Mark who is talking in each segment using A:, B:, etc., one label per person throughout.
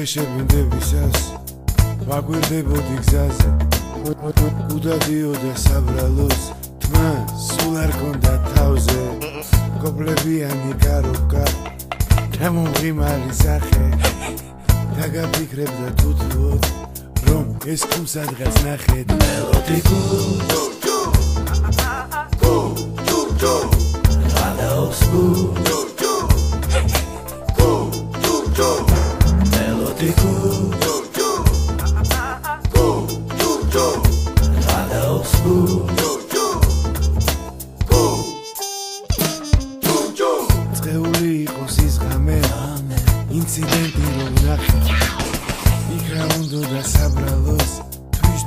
A: შემინდებისას ვაგვირდებოდი გზაზე უდადიოდა საბრალოს თმა სულ არ კონდა თავზე გობლებიანი კაროკა დამომღიმარი სახე დაგაფიქრებდა თუთუოდ რომ ეს თუ სადღაც ნახეთ წეული იყოს ის ღამე ინციდენტი რომ ნახე იქ რა უნდა საბრალოს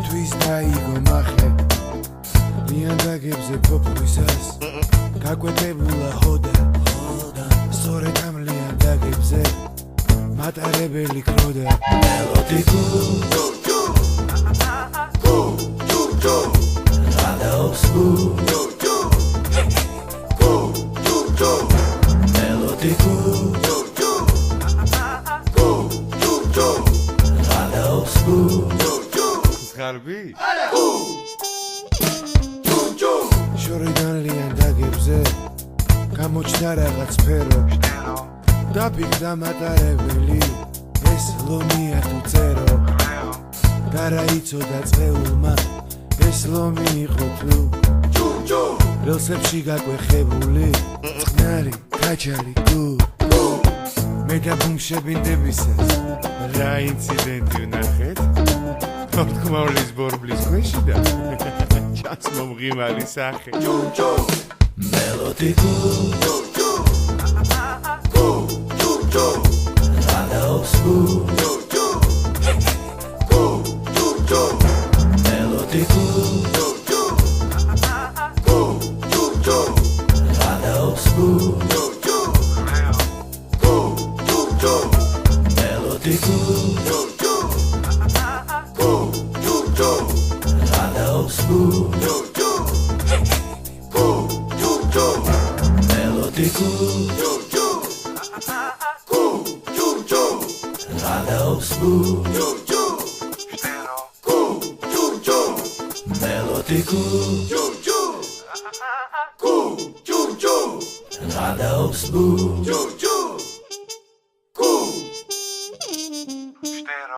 A: თვის დაიგო მახე ლიანდაგებზე ფოფხვისას გაკვეთებულა ჰოდა სწორედ ამ ლიანდაგებზე მატარებელი ქროდა ზღარბი? შორიდან ლიანდაგებზე გამოჩნდა რაღაც სფერო დაფიქრდა მატარებელი ეს ლომია თუ წერო და რა იცოდა წეულმა ეს ლომი იყო თუ რელსებში გაკვეხებული წყნარი გაჩალი თუ მე და ბუმშებინდებისას რა ინციდენტი ვნახეთ თორთქმავლის ბორბლის ქვეში და ჩანს მომღიმარი სახე მელოდიკუ Melodiku